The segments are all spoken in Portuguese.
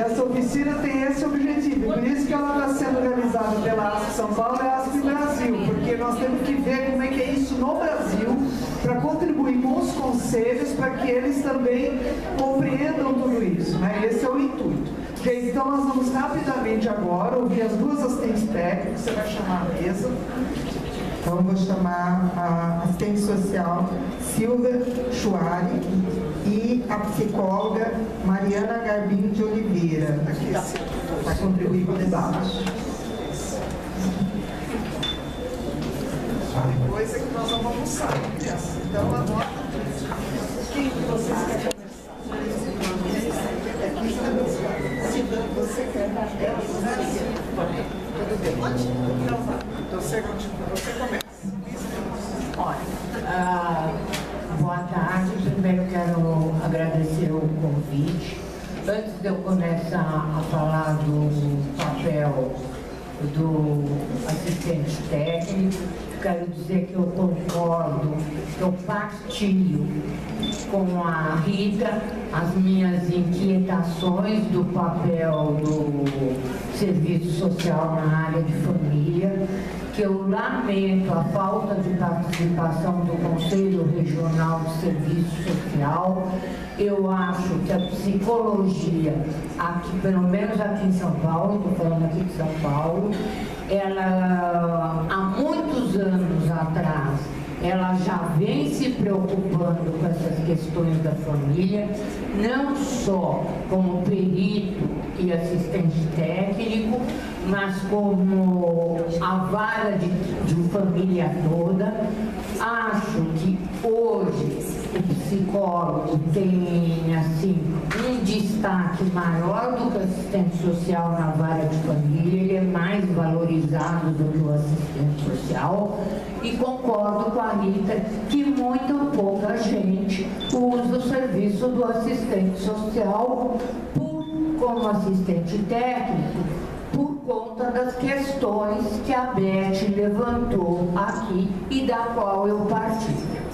essa oficina tem esse objetivo, por isso que ela está sendo realizada pela ASP São Paulo e a ASP Brasil, porque nós temos que ver como é que é isso no Brasil, para contribuir com os conselhos, para que eles também compreendam tudo isso, né? Esse é o intuito. Ok, então nós vamos rapidamente agora ouvir as duas assistentes técnicas, você vai chamar a mesa. Então, eu vou chamar a assistente social Silvia Chuari e a psicóloga Mariana Garbinho de Oliveira, para contribuir com o debate. Depois é que nós vamos almoçar. Então, anota quem que vocês querem conversar. Você quer? Tudo bem. Então, vai. Então, você começa. Olha, boa tarde. Primeiro quero agradecer o convite. Antes de eu começar a falar do papel do assistente técnico, quero dizer que eu concordo, eu partilho com a Rita as minhas inquietações do papel do serviço social na área de família, que eu lamento a falta de participação do Conselho Regional de Serviço Social. Eu acho que a psicologia, aqui, pelo menos aqui em São Paulo, estou falando aqui de São Paulo, ela, há muitos anos atrás, ela já vem se preocupando com essas questões da família, não só como perito e assistente técnico, mas como a vara de família toda. Acho que hoje o psicólogo tem assim um destaque maior do que o assistente social na vara de família, ele é mais valorizado do que o assistente social, e concordo com a Rita que muita ou pouca gente usa o serviço do assistente social como assistente técnico, por conta das questões que a Beth levantou aqui e da qual eu partilho.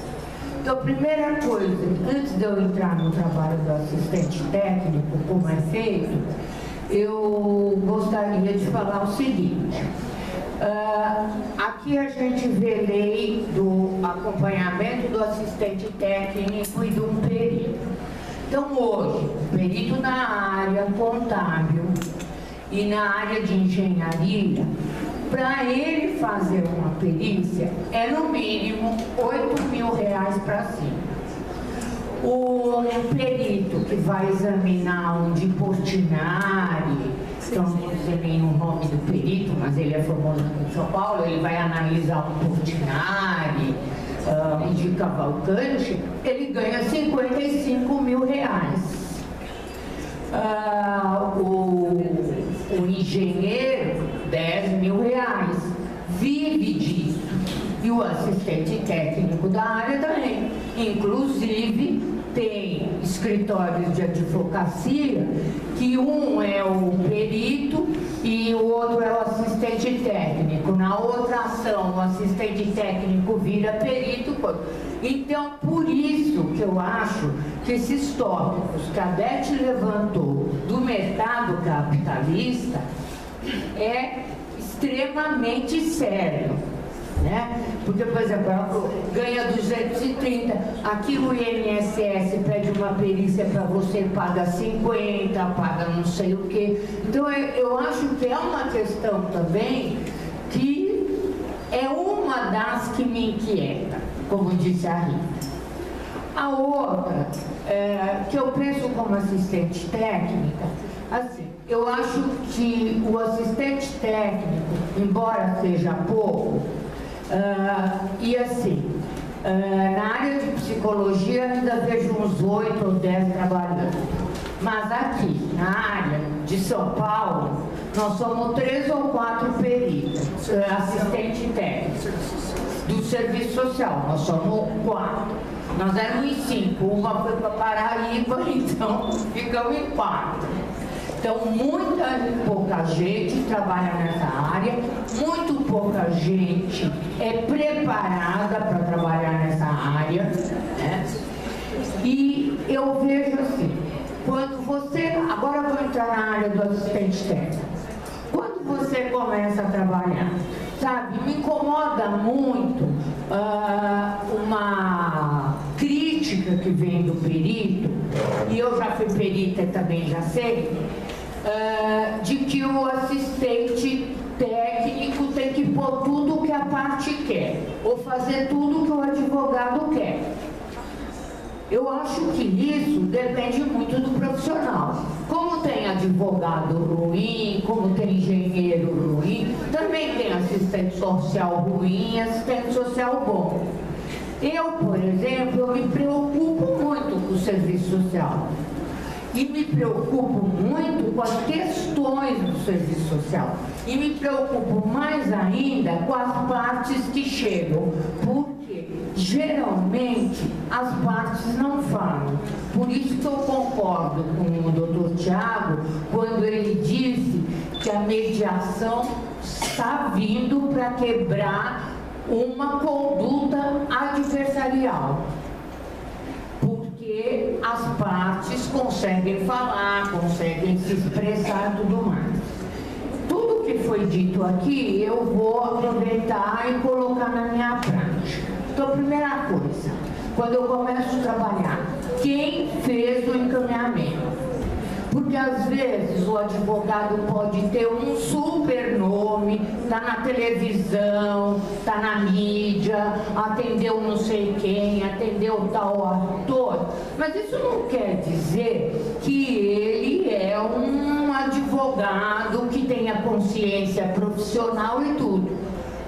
Então, primeira coisa, antes de eu entrar no trabalho do assistente técnico, como é feito, eu gostaria de falar o seguinte. Aqui a gente vê lei do acompanhamento do assistente técnico e de um perito. Então, hoje, perito na área contábil e na área de engenharia, para ele fazer uma perícia, é no mínimo R$8.000 para cima. O perito que vai examinar um de Portinari, então não sei nem o nome do perito, mas ele é famoso aqui em São Paulo, ele vai analisar um Portinari, de Cavalcante, ele ganha R$55.000. O engenheiro, R$10.000, vive disso. E o assistente técnico da área também. Inclusive, tem escritórios de advocacia que um é o perito e o outro é o assistente técnico. Na outra ação, o assistente técnico vira perito. Então, por isso que eu acho que esses tópicos que a Beth levantou do mercado capitalista é extremamente sério, né? Porque, por exemplo, ela ganha 230, aqui o INSS pede uma perícia para você, paga 50, paga não sei o quê. Então, eu acho que é uma questão também que é uma das que me inquieta, como disse a Rita. A outra, que eu penso como assistente técnica, assim, eu acho que o assistente técnico, embora seja pouco, e assim, na área de psicologia ainda vejo uns 8 ou 10 trabalhando, mas aqui, na área de São Paulo, nós somos 3 ou 4 peritos, assistente técnico do serviço social, nós somos 4. Nós éramos em 5, uma foi para Paraíba, então ficamos em 4. Então, pouca gente trabalha nessa área, muito pouca gente é preparada para trabalhar nessa área, né? E eu vejo assim, quando você, agora eu vou entrar começa na área do assistente técnico? Quando você começa a trabalhar, sabe, me incomoda muito uma crítica que vem do perito, e eu já fui perita e também já sei, de que o assistente técnico tem que pôr tudo o que a parte quer, ou fazer tudo o que o advogado quer. Eu acho que isso depende muito do profissional. Como tem advogado ruim, como tem engenheiro ruim, também tem assistente social ruim e assistente social bom. Eu, por exemplo, eu me preocupo muito com o serviço social. E me preocupo muito com as questões do serviço social. E me preocupo mais ainda com as partes que chegam. Porque, geralmente, as partes não falam. Por isso que eu concordo com o doutor Tiago, quando ele disse que a mediação está vindo para quebrar uma conduta adversarial. Porque as partes conseguem falar, conseguem se expressar e tudo mais. Tudo que foi dito aqui, eu vou aproveitar e colocar na minha prática. Então, primeira coisa, quando eu começo a trabalhar, quem fez o encaminhamento? Porque às vezes o advogado pode ter um super nome, tá na televisão, tá na mídia, atendeu não sei quem, atendeu tal ator, mas isso não quer dizer que ele é um advogado que tenha consciência profissional e tudo.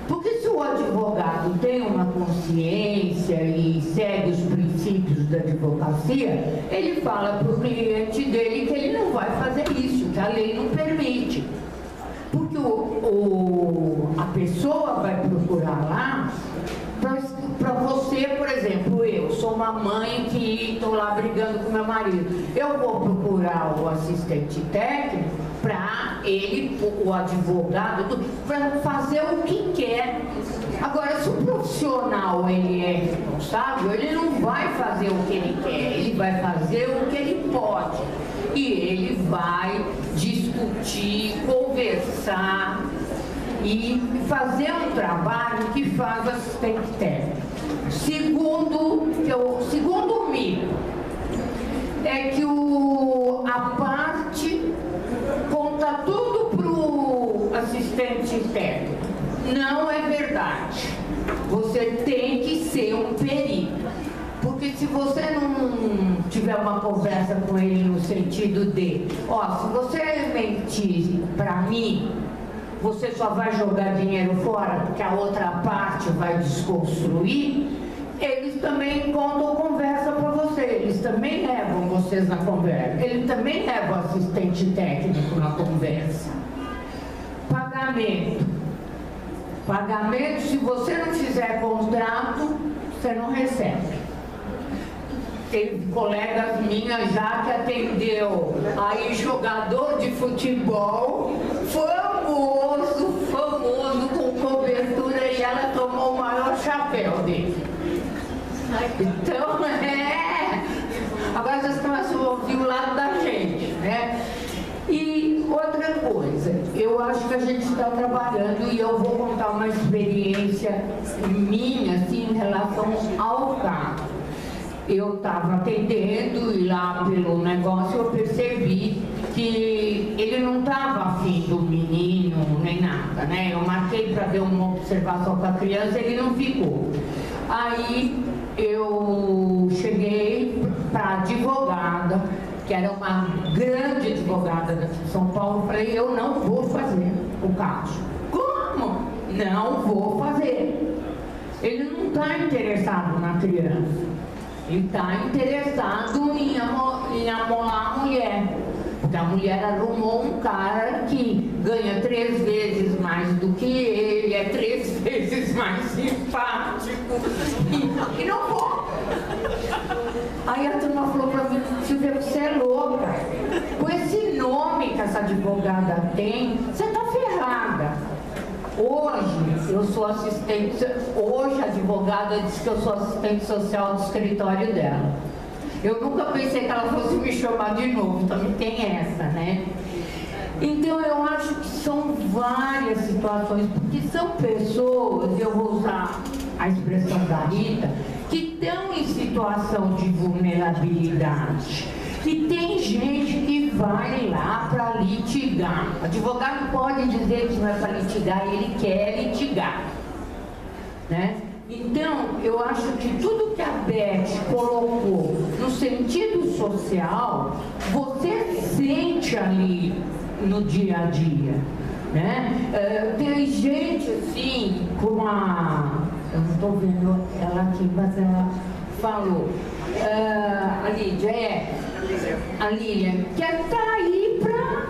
Porque se o advogado tem uma consciência e segue os princípios da advocacia, ele fala para o cliente dele que ele não vai fazer isso, que a lei não permite. Porque a pessoa vai procurar lá para você, por exemplo, eu sou uma mãe que estou lá brigando com meu marido. Eu vou procurar o assistente técnico para ele, o advogado, para fazer o que quer. Agora, se o profissional ele é responsável, ele não vai fazer o que ele quer, ele vai fazer o que ele pode. E ele vai discutir, conversar e fazer um trabalho que faz assistente técnico. Segundo mito é que a parte conta tudo para o assistente técnico. Não é verdade. Você tem que ser um perito. Porque se você não tiver uma conversa com ele no sentido de, se você mentir para mim, você só vai jogar dinheiro fora porque a outra parte vai desconstruir, eles também contam conversa para você, eles também levam vocês na conversa, ele também leva o assistente técnico na conversa. Pagamento. Pagamento, se você não fizer contrato, você não recebe. Teve colegas minhas já que atendeu aí jogador de futebol famoso, com cobertura, e ela tomou o maior chapéu dele. Então, agora vocês começam a ouvir o lado da gente, né? E outra coisa, eu acho que a gente está trabalhando, e eu vou contar uma experiência minha, assim, em relação ao caso. Eu estava atendendo e lá pelo negócio eu percebi que ele não estava afim do menino nem nada, né? Eu marquei para ver uma observação com a criança, ele não ficou. Aí eu cheguei para a advogada, que era uma grande advogada daqui de São Paulo, falei, eu não vou fazer o caso. Como? Não vou fazer. Ele não está interessado na criança. Ele está interessado em amolar a mulher, porque a mulher arrumou um cara que ganha 3 vezes mais do que ele, é 3 vezes mais simpático, e não vou. Aí a turma falou para mim, Silvia, você é louca, com esse nome que essa advogada tem, você está ferrada. Hoje eu sou assistente, hoje a advogada disse que eu sou assistente social do escritório dela. Eu nunca pensei que ela fosse me chamar de novo, também tem essa, né? Então eu acho que são várias situações, porque são pessoas, eu vou usar a expressão da Rita, que estão em situação de vulnerabilidade. E tem gente que vai lá para litigar. O advogado pode dizer que vai para litigar e ele quer litigar, né? Então, eu acho que tudo que a Beth colocou no sentido social, você sente ali no dia a dia, né? Tem gente assim, como a... Eu não estou vendo ela aqui, mas ela falou. A Lília, que está aí para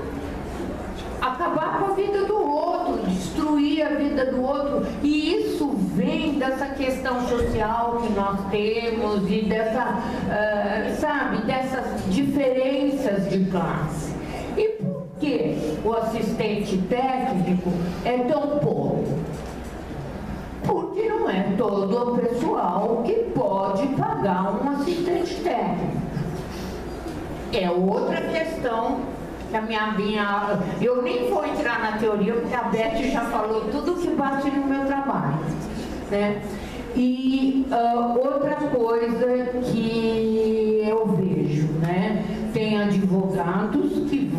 acabar com a vida do outro, destruir a vida do outro. E isso vem dessa questão social que nós temos e dessa, sabe, dessas diferenças de classe. E por que o assistente técnico é tão pouco? Porque não é todo o pessoal que pode pagar um assistente técnico. É outra questão que eu nem vou entrar na teoria, porque a Beth já falou tudo que bate no meu trabalho, né? E outra coisa que eu vejo, né? Tem advogados que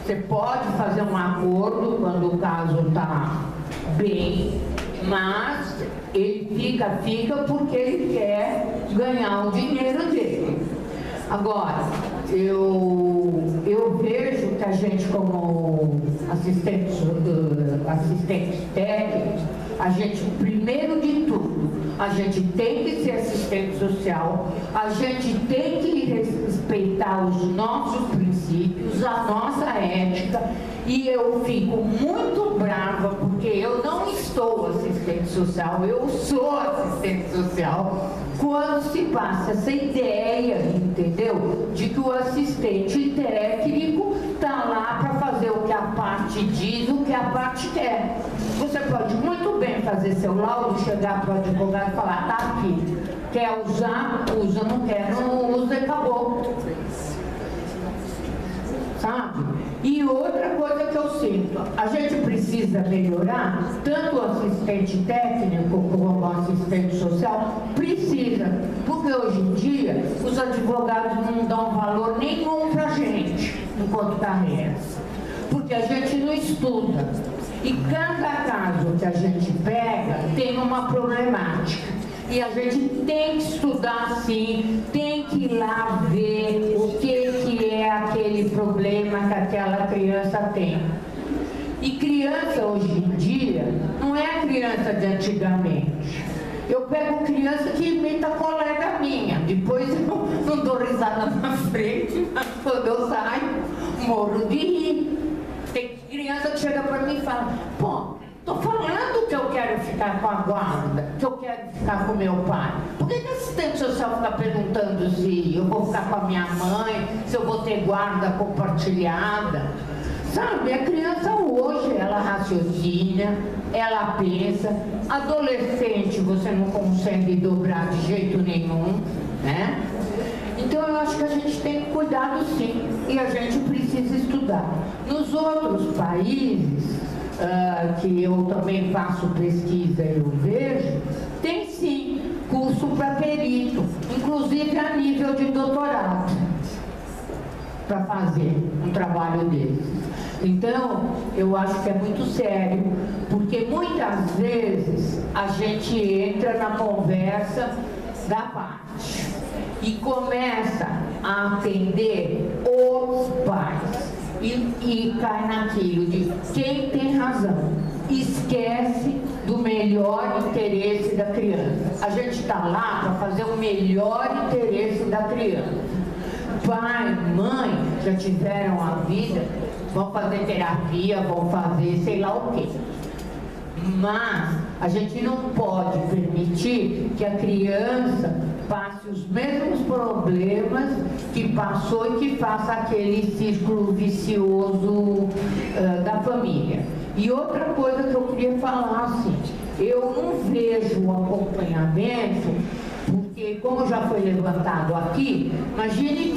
você pode fazer um acordo quando o caso está bem, mas ele fica porque ele quer ganhar o dinheiro dele. Agora, eu vejo que a gente, como assistentes técnicos, a gente, primeiro de tudo, a gente tem que ser assistente social, a gente tem que respeitar os nossos princípios, a nossa ética, e eu fico muito brava porque eu não estou assistente social, eu sou assistente social, quando se passa essa ideia, entendeu? De que o assistente técnico está lá para fazer o que a parte diz, o que a parte quer. Você pode muito bem fazer seu laudo, chegar para o advogado e falar, tá aqui, quer usar, usa, não quer, não usa e acabou. Sabe? E outra coisa que eu sinto, a gente precisa melhorar, tanto o assistente técnico como o assistente social, precisa, porque hoje em dia os advogados não dão valor nenhum pra gente enquanto carreira, porque a gente não estuda, e cada caso que a gente pega tem uma problemática. E a gente tem que estudar sim, tem que ir lá ver o que é aquele problema que aquela criança tem. E criança hoje em dia não é a criança de antigamente. Eu pego criança que imita colega minha, depois eu não dou risada na frente, mas quando eu saio, morro de rir. Tem criança que chega para mim e fala, pô, estou falando que eu quero ficar com a guarda, que eu quero ficar com meu pai. Por que o assistente social fica perguntando se eu vou ficar com a minha mãe, se eu vou ter guarda compartilhada? Sabe, a criança hoje, ela raciocina, ela pensa. Adolescente você não consegue dobrar de jeito nenhum, né? Então eu acho que a gente tem que cuidar sim, e a gente precisa estudar. Nos outros países, que eu também faço pesquisa e eu vejo, tem sim curso para perito, inclusive a nível de doutorado, para fazer um trabalho desses. Então, eu acho que é muito sério, porque muitas vezes a gente entra na conversa da parte e começa a atender os pais. E cai naquilo de quem tem razão, esquece do melhor interesse da criança. A gente está lá para fazer o melhor interesse da criança. Pai, mãe já tiveram a vida, vão fazer terapia, vão fazer sei lá o quê. Mas a gente não pode permitir que a criança passe os mesmos problemas que passou e que faça aquele círculo vicioso da família. E outra coisa que eu queria falar, assim, eu não vejo o acompanhamento, porque Porque, como já foi levantado aqui, imagine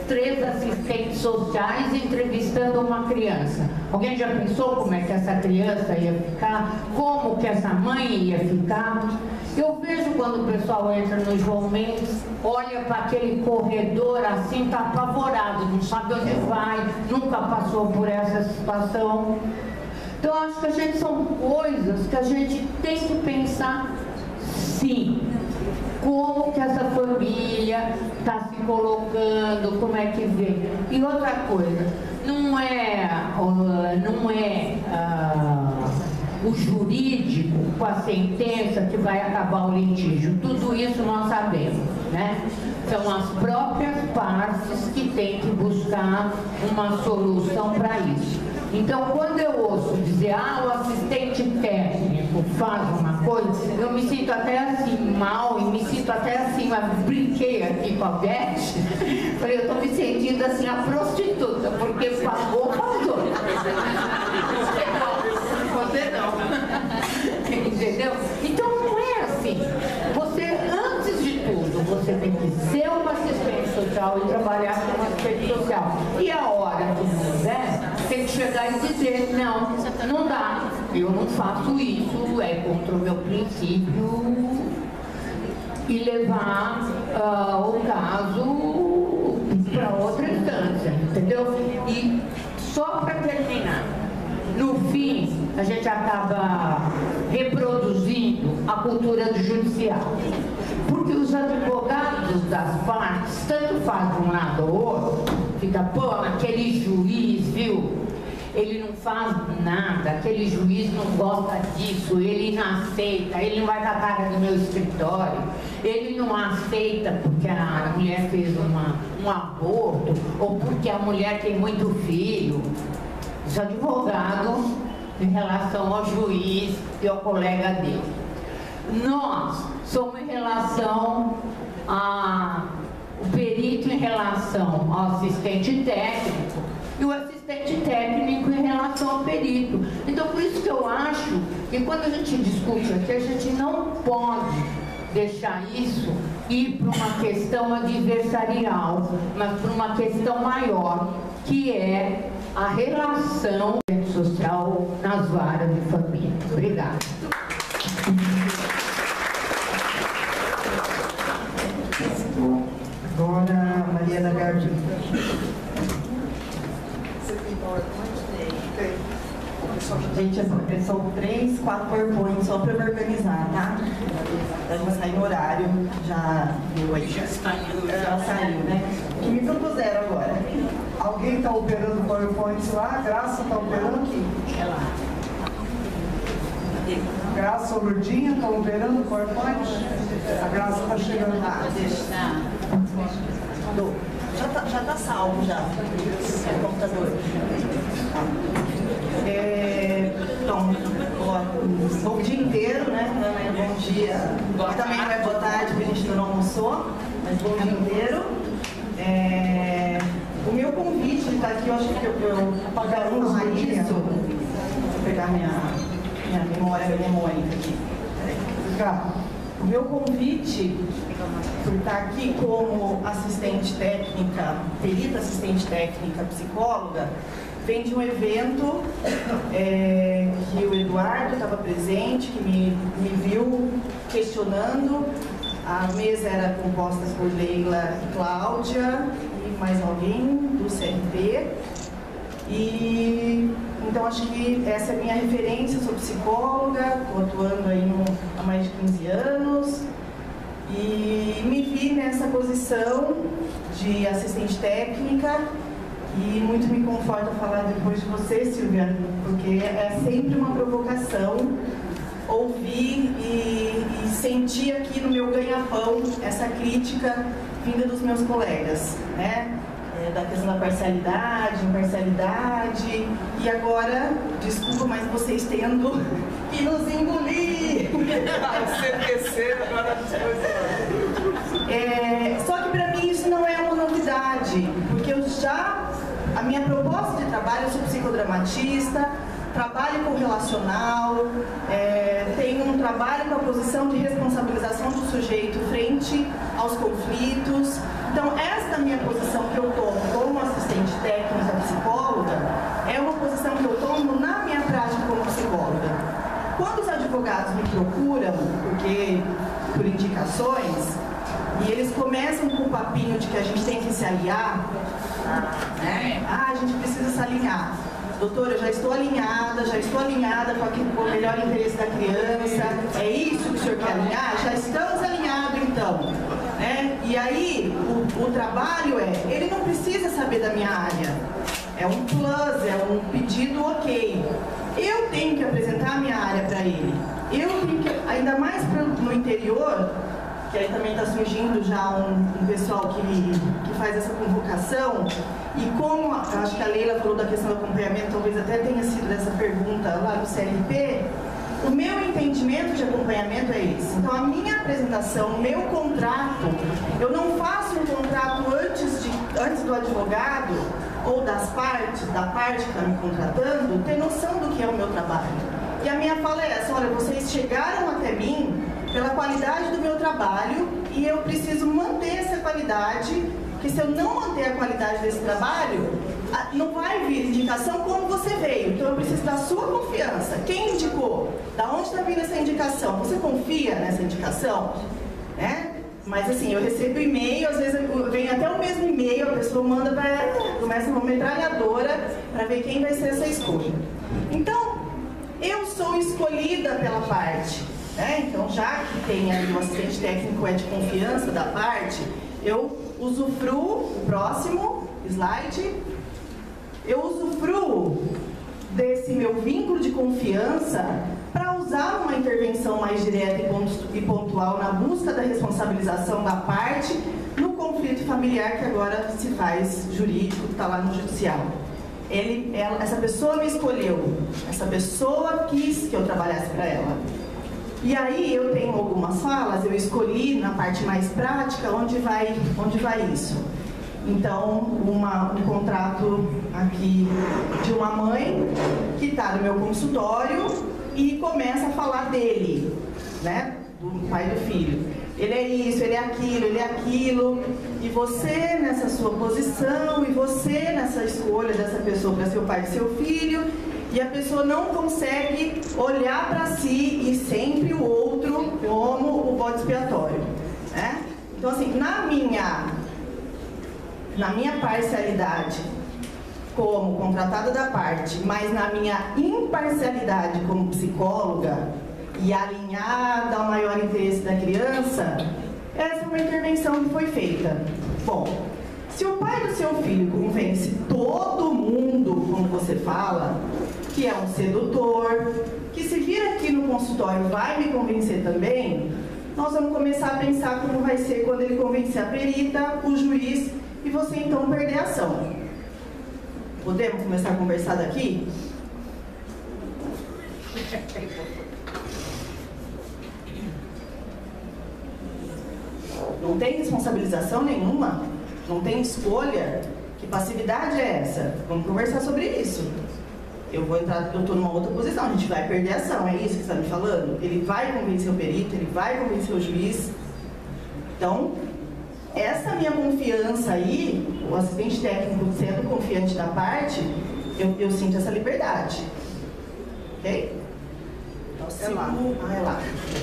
três assistentes sociais entrevistando uma criança. Alguém já pensou como é que essa criança ia ficar? Como que essa mãe ia ficar? Eu vejo quando o pessoal entra no João Mendes, olha para aquele corredor assim, está apavorado, não sabe onde vai, nunca passou por essa situação. Então, acho que são coisas que a gente tem que pensar, sim, como que essa família está se colocando, como é que vê. E outra coisa, não é o jurídico com a sentença que vai acabar o litígio. Tudo isso nós sabemos, né? São as próprias partes que têm que buscar uma solução para isso. Então, quando eu ouço dizer, o assistente técnico faz uma coisa, eu me sinto até assim mal e me sinto até assim, eu brinquei aqui com a Beth, falei, eu estou me sentindo assim a prostituta, porque pagou. Você não. Entendeu? Então não é assim. Você, antes de tudo, você tem que ser um assistente social e trabalhar como assistente social. E a hora que não der, tem que chegar e dizer, não dá, eu não faço isso, é contra o meu princípio, e levar o caso para outra instância, entendeu? E só para terminar, no fim, a gente acaba reproduzindo a cultura do judiciário. Porque os advogados das partes, tanto faz de um lado ou outro, fica, aquele juiz, viu? Ele não faz nada, aquele juiz não gosta disso, ele não aceita, ele não vai com a cara do meu escritório, ele não aceita porque a mulher fez um aborto, ou porque a mulher tem muito filho. Os advogados em relação ao juiz e ao colega dele. Nós somos em relação o perito em relação ao assistente técnico e o assistente técnico em relação ao perito. Então, por isso que eu acho que quando a gente discute aqui, a gente não pode deixar isso ir para uma questão adversarial, mas para uma questão maior, que é a relação social nas varas de família. Obrigada. Agora, Mariana Garbim. Gente, são 3, 4 PowerPoints só para me organizar, tá? A gente sair no horário, já deu aí. Já saiu, né? O que me propuseram agora? Alguém está operando o PowerPoint lá? A Graça está operando aqui. É lá. Graça ou Lourdinha está operando o PowerPoint? A Graça está chegando lá. Já tá salvo já. É o computador. Então, bom dia inteiro, né? Bom dia. Também não é boa tarde, porque a gente ainda não almoçou, mas bom dia inteiro. O meu convite está aqui, eu acho que eu apagar isso. Vou pegar minha memória aqui. O meu convite por estar aqui como assistente técnica, perita assistente técnica, psicóloga, vem de um evento que o Eduardo estava presente, que me viu questionando. A mesa era composta por Leila e Cláudia e mais alguém do CRP. E então acho que essa é a minha referência, sou psicóloga, estou atuando aí há mais de 15 anos e me vi nessa posição de assistente técnica. E muito me conforta falar depois de você, Silvia, porque é sempre uma provocação ouvir e sentir aqui no meu ganha-pão essa crítica vinda dos meus colegas, né? Da questão da parcialidade, imparcialidade, e agora, desculpa, mas vocês tendo que nos engolir. Só que para mim isso não é uma novidade, porque a minha proposta de trabalho, eu sou psicodramatista, trabalho com relacional, tenho um trabalho com a posição de responsabilização do sujeito frente aos conflitos. Então, esta minha posição que eu tomo como assistente técnica psicóloga é uma posição que eu tomo na minha prática como psicóloga. Quando os advogados me procuram, por indicações, e eles começam com o papinho de que a gente tem que se alinhar, né? A gente precisa se alinhar. Doutora, eu já estou alinhada com o melhor interesse da criança. É isso que o senhor quer alinhar? Já estamos alinhados, então. Né? E aí, o trabalho ele não precisa saber da minha área. É um plus, é um pedido ok. Eu tenho que apresentar a minha área para ele. Eu tenho que, ainda mais no interior, que aí também está surgindo já um pessoal que faz essa convocação. E como, acho que a Leila falou da questão do acompanhamento, talvez até tenha sido dessa pergunta lá no CLP, o meu entendimento de acompanhamento é esse. Então, a minha apresentação, o meu contrato, eu não faço um contrato antes do advogado ou da parte que está me contratando, ter noção do que é o meu trabalho. E a minha fala é essa: olha, vocês chegaram até mim pela qualidade do meu trabalho e eu preciso manter essa qualidade, porque se eu não manter a qualidade desse trabalho, não vai vir indicação como você veio. Então eu preciso da sua confiança. Quem indicou? Da onde está vindo essa indicação? Você confia nessa indicação? Né? Mas assim, eu recebo e-mail, às vezes vem até o mesmo e-mail, a pessoa manda começa uma metralhadora para ver quem vai ser essa escolha. Então, eu sou escolhida pela parte. Então, já que tem aí o assistente técnico de confiança da parte, eu usufruo, o próximo slide, eu usufruo desse meu vínculo de confiança para usar uma intervenção mais direta e pontual na busca da responsabilização da parte no conflito familiar que agora se faz jurídico, que está lá no judicial. Essa pessoa me escolheu, essa pessoa quis que eu trabalhasse para ela. E aí eu tenho algumas falas, eu escolhi na parte mais prática onde vai isso. Então, um contrato aqui de uma mãe que está no meu consultório e começa a falar dele, né? Do pai do filho. Ele é isso, ele é aquilo. E você nessa sua posição, e você nessa escolha dessa pessoa para ser o pai do seu filho, e a pessoa não consegue olhar para si e sempre o outro como o bode expiatório, né? Então, assim, na minha parcialidade como contratada da parte, mas na minha imparcialidade como psicóloga e alinhada ao maior interesse da criança, essa é uma intervenção que foi feita. Bom, se o pai do seu filho convence todo mundo, como você fala, que é um sedutor, que se vir aqui no consultório vai me convencer também, nós vamos começar a pensar como vai ser quando ele convencer a perita, o juiz, e você então perder a ação. Podemos começar a conversar daqui? Não tem responsabilização nenhuma, não tem escolha. Que passividade é essa? Vamos conversar sobre isso. Eu estou numa outra posição, a gente vai perder a ação, é isso que você está me falando? Ele vai convencer o perito, ele vai convencer o juiz. Então, essa minha confiança aí, o assistente técnico sendo confiante da parte, eu sinto essa liberdade. Ok?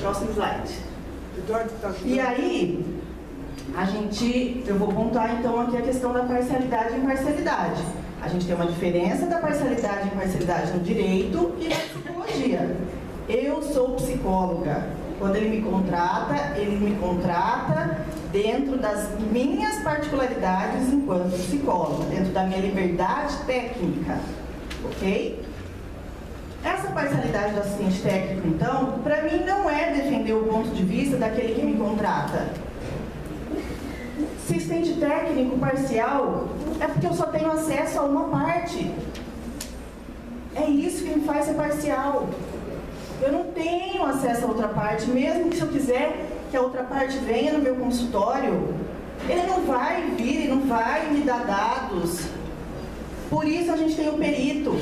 Próximo slide. E aí, eu vou pontuar então aqui a questão da parcialidade e imparcialidade. A gente tem uma diferença da parcialidade e imparcialidade no direito e na psicologia. Eu sou psicóloga. Quando ele me contrata dentro das minhas particularidades enquanto psicóloga, dentro da minha liberdade técnica, ok? Essa parcialidade do assistente técnico, então, para mim não é defender o ponto de vista daquele que me contrata. Assistente técnico parcial é porque eu só tenho acesso a uma parte. É isso que me faz ser parcial. Eu não tenho acesso a outra parte, mesmo que se eu quiser que a outra parte venha no meu consultório, ele não vai vir, ele não vai me dar dados. Por isso a gente tem o perito.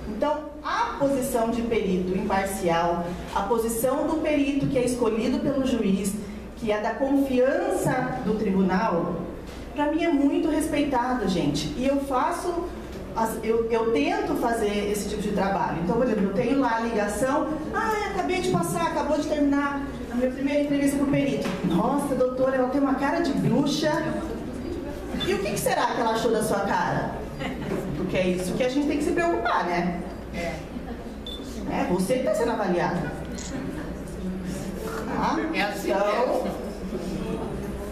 Então, a posição de perito imparcial, a posição do perito que é escolhido pelo juiz, que é da confiança do tribunal, para mim é muito respeitado, gente. E eu faço, eu tento fazer esse tipo de trabalho. Então, por exemplo, eu tenho lá a ligação, acabei de passar, acabou de terminar a minha primeira entrevista com o perito. Nossa, doutora, ela tem uma cara de bruxa. E o que será que ela achou da sua cara? Porque é isso que a gente tem que se preocupar, né? É você que está sendo avaliado. Tá? Então,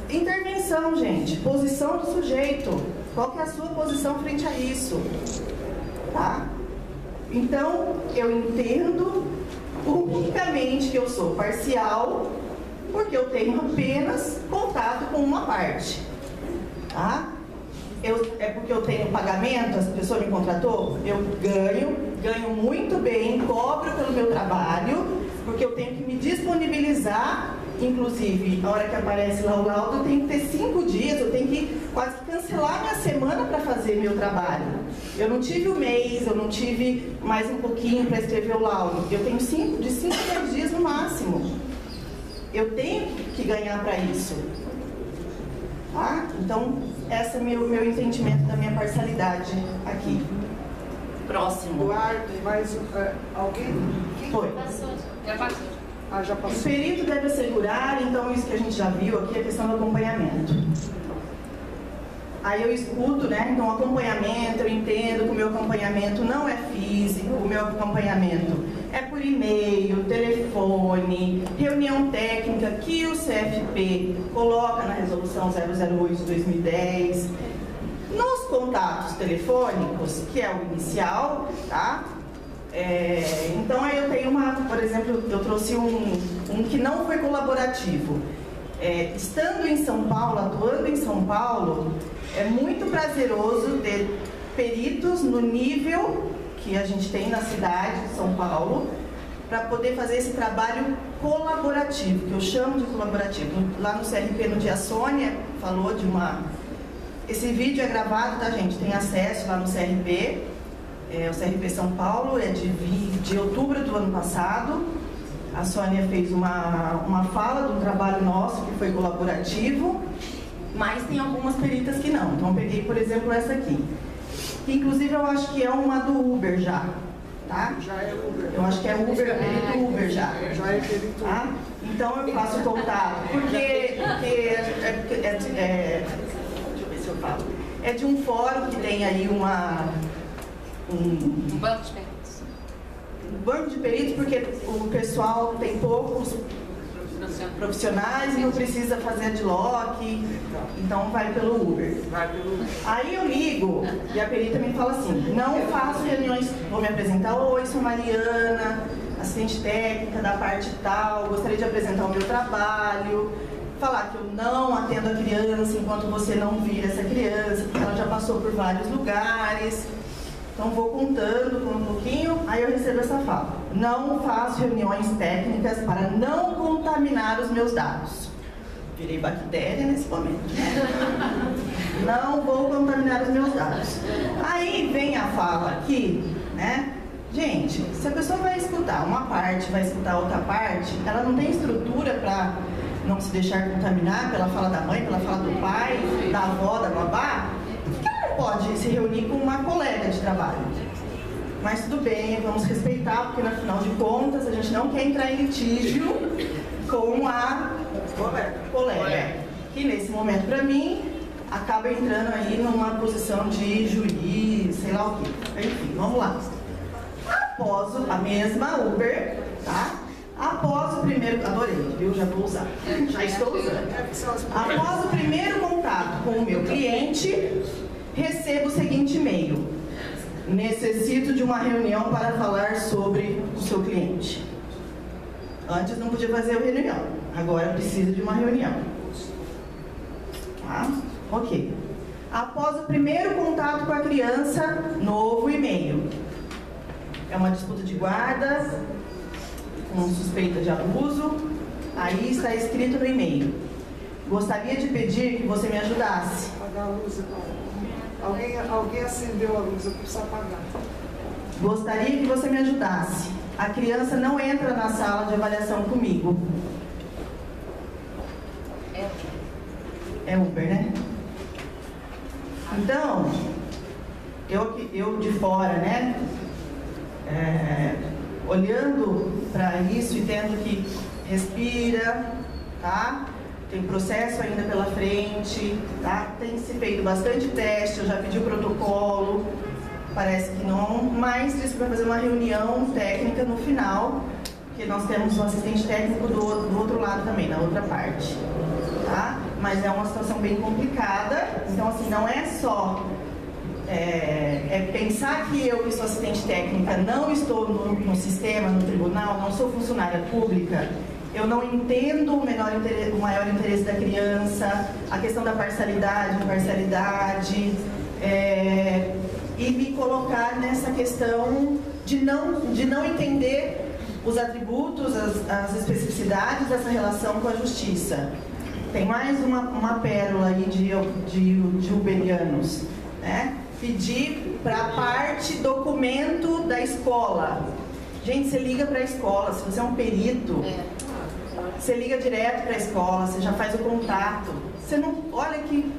intervenção, gente. Posição do sujeito. Qual que é a sua posição frente a isso? Tá? Então, eu entendo unicamente que eu sou parcial, porque eu tenho apenas contato com uma parte. Tá? É porque eu tenho pagamento, essa pessoa me contratou, eu ganho muito bem, cobro pelo meu trabalho, porque eu tenho que me disponibilizar, inclusive, a hora que aparece lá o laudo, eu tenho que ter 5 dias, eu tenho que quase cancelar minha semana para fazer meu trabalho. Eu não tive o mês, eu não tive mais um pouquinho para escrever o laudo, eu tenho de 5 a 10 dias no máximo. Eu tenho que ganhar para isso. Tá? Então, esse é meu entendimento da minha parcialidade aqui. Próximo. Eduardo, mais alguém? Foi. Já passou. Já passou. O perito deve assegurar, então isso que a gente já viu aqui, a questão do acompanhamento. Aí eu escuto, né? Então, acompanhamento, eu entendo que o meu acompanhamento não é físico, o meu acompanhamento é por e-mail, telefone, reunião técnica que o CFP coloca na resolução 008 de 2010. Nos contatos telefônicos, que é o inicial, tá? Então aí eu tenho por exemplo, eu trouxe um que não foi colaborativo. Estando em São Paulo, atuando em São Paulo, é muito prazeroso ter peritos no nível que a gente tem na cidade de São Paulo, para poder fazer esse trabalho colaborativo, que eu chamo de colaborativo. Lá no CRP, no dia Sônia, falou de esse vídeo é gravado, tá, gente? Tem acesso lá no CRP, o CRP São Paulo, é de outubro do ano passado. A Sônia fez uma fala de um trabalho nosso que foi colaborativo, mas tem algumas peritas que não. Então, eu peguei, por exemplo, essa aqui, que inclusive eu acho que é uma do Uber já, tá? Já é Uber. Eu acho que é Uber, perito Uber já. Já é perito. Tá? Então eu faço contato, porque deixa eu ver se eu falo. É de um fórum que tem aí um banco de peritos. Um banco de peritos, porque o pessoal tem poucos profissionais e não precisa fazer adlock, então vai pelo Uber. Aí eu ligo e a perita me fala assim: não faço reuniões, vou me apresentar, oi, sou Mariana, assistente técnica da parte tal, gostaria de apresentar o meu trabalho, falar que eu não atendo a criança enquanto você não vira essa criança, porque ela já passou por vários lugares. Então vou contando com um pouquinho, aí eu recebo essa fala: não faço reuniões técnicas para não contaminar os meus dados. Virei bactéria nesse momento. Não vou contaminar os meus dados. Aí vem a fala aqui, né? Gente, se a pessoa vai escutar uma parte, vai escutar outra parte, ela não tem estrutura para não se deixar contaminar pela fala da mãe, pela fala do pai, da avó, da babá. Por que ela não pode se reunir com uma colega de trabalho? Mas tudo bem, vamos respeitar, porque no final de contas a gente não quer entrar em litígio com a colega. Que nesse momento, para mim, acaba entrando aí numa posição de juiz, sei lá o quê. Enfim, vamos lá. Após a mesma Uber, tá? Após o primeiro... Adorei, viu? Já vou usar. Já estou usando. Após o primeiro contato com o meu cliente, recebo o seguinte e-mail: necessito de uma reunião para falar sobre o seu cliente. Antes não podia fazer a reunião, agora precisa de uma reunião. Tá? Ok. Após o primeiro contato com a criança, novo e-mail. É uma disputa de guarda, com suspeita de abuso. Aí está escrito no e-mail: gostaria de pedir que você me ajudasse. Apagar a luz, não. Alguém acendeu a luz, eu preciso apagar. Gostaria que você me ajudasse. A criança não entra na sala de avaliação comigo. É Uber, né? Então, eu de fora, né? Olhando para isso e tendo que respira, tá? Tem processo ainda pela frente, tá? Tem se feito bastante teste, eu já pedi o protocolo, parece que não, mas disse que vai fazer uma reunião técnica no final, porque nós temos um assistente técnico do outro lado também, na outra parte, tá? Mas é uma situação bem complicada, então assim, não é só pensar que eu, que sou assistente técnica, não estou no sistema, no tribunal, não sou funcionária pública, eu não entendo o maior interesse da criança, a questão da parcialidade, imparcialidade, e me colocar nessa questão de não entender os atributos, as especificidades dessa relação com a justiça. Tem mais uma pérola aí de uberianos, né? Pedir para a parte documento da escola. Gente, você liga para a escola, se você é um perito, você liga direto para a escola, você já faz o contato. Você não, olha que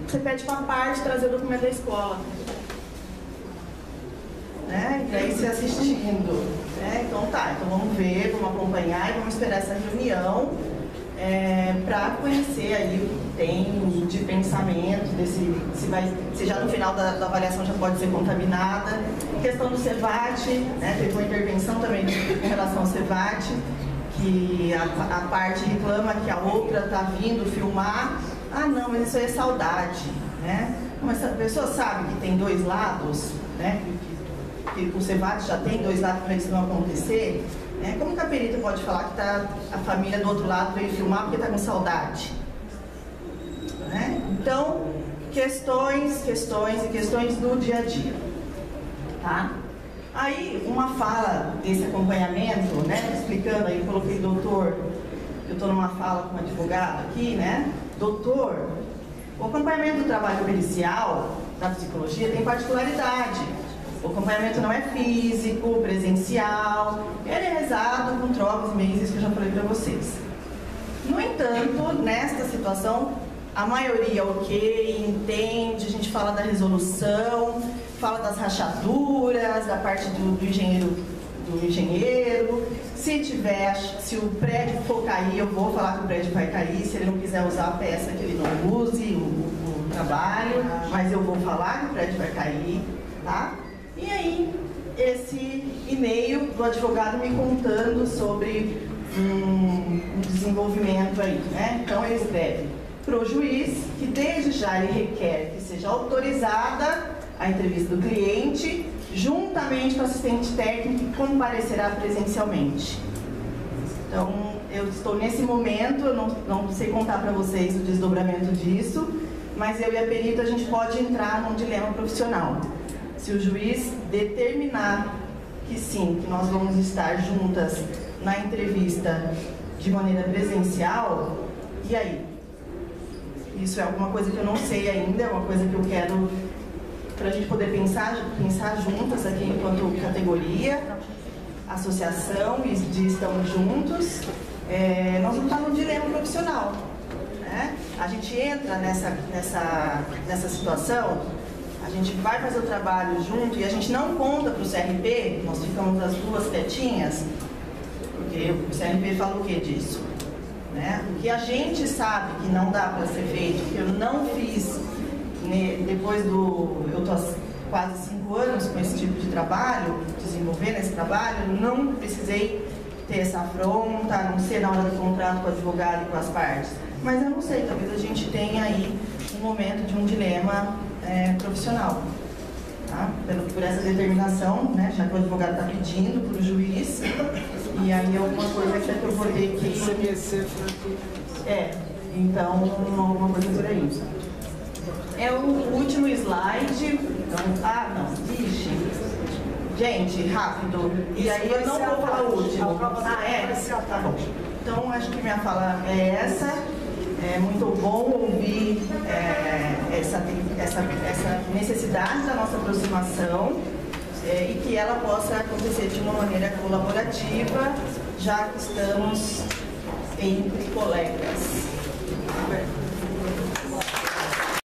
você pede para a parte trazer o documento da escola. Né? E aí você assistindo. Né? Então tá, então vamos ver, vamos acompanhar e vamos esperar essa reunião para conhecer aí o que tem de pensamento, se já no final da avaliação já pode ser contaminada. Questão do CEVAT, né? Teve uma intervenção também em relação ao CEVAT, que a parte reclama que a outra está vindo filmar. Ah não, mas isso aí é saudade, né? Mas a pessoa sabe que tem dois lados, né? Que o CEVAT já tem dois lados para isso não acontecer. Como que a perita pode falar que a família do outro lado veio filmar porque está com saudade? Né? Então, questões do dia a dia. Tá? Aí, uma fala desse acompanhamento, né? Explicando aí, eu coloquei doutor, eu estou numa fala com um advogado aqui, né? Doutor, o acompanhamento do trabalho pericial da psicologia tem particularidade. O acompanhamento não é físico, presencial, ele é rezado com trocas, meios, isso que eu já falei para vocês. No entanto, nesta situação, a maioria entende, a gente fala da resolução, fala das rachaduras, da parte do engenheiro. Se o prédio for cair, eu vou falar que o prédio vai cair, se ele não quiser usar a peça, que ele não use o trabalho, mas eu vou falar que o prédio vai cair, tá? E aí, esse e-mail do advogado me contando sobre um desenvolvimento aí, né? Então ele escreve para o juiz que desde já ele requer que seja autorizada a entrevista do cliente, juntamente com o assistente técnico que comparecerá presencialmente. Então, eu estou nesse momento, eu não sei contar para vocês o desdobramento disso, mas eu e a perita a gente pode entrar num dilema profissional. Se o juiz determinar que sim, que nós vamos estar juntas na entrevista de maneira presencial, e aí? Isso é alguma coisa que eu não sei ainda, é uma coisa que eu quero para a gente poder pensar juntas aqui enquanto categoria, associação, e de estamos juntos. Nós vamos estar num dilema profissional, né? A gente entra nessa situação. A gente vai fazer o trabalho junto e a gente não conta para o CRP, nós ficamos as duas quietinhas, porque o CRP fala o que disso? Né? O que a gente sabe que não dá para ser feito, que eu não fiz, depois eu estou há quase 5 anos com esse tipo de trabalho, desenvolvendo esse trabalho, não precisei ter essa afronta, a não ser na hora do contrato com o advogado e com as partes. Mas eu não sei, talvez a gente tenha aí um momento de um dilema profissional, tá? Por essa determinação, né? Já que o advogado está pedindo para o juiz, e aí alguma coisa que eu vou ter que... então alguma coisa por aí. É o último slide. Vixe. Gente, rápido. E aí eu não vou falar o último. Tá bom. Então acho que minha fala é essa. É muito bom ouvir essa necessidade da nossa aproximação e que ela possa acontecer de uma maneira colaborativa, já que estamos entre colegas.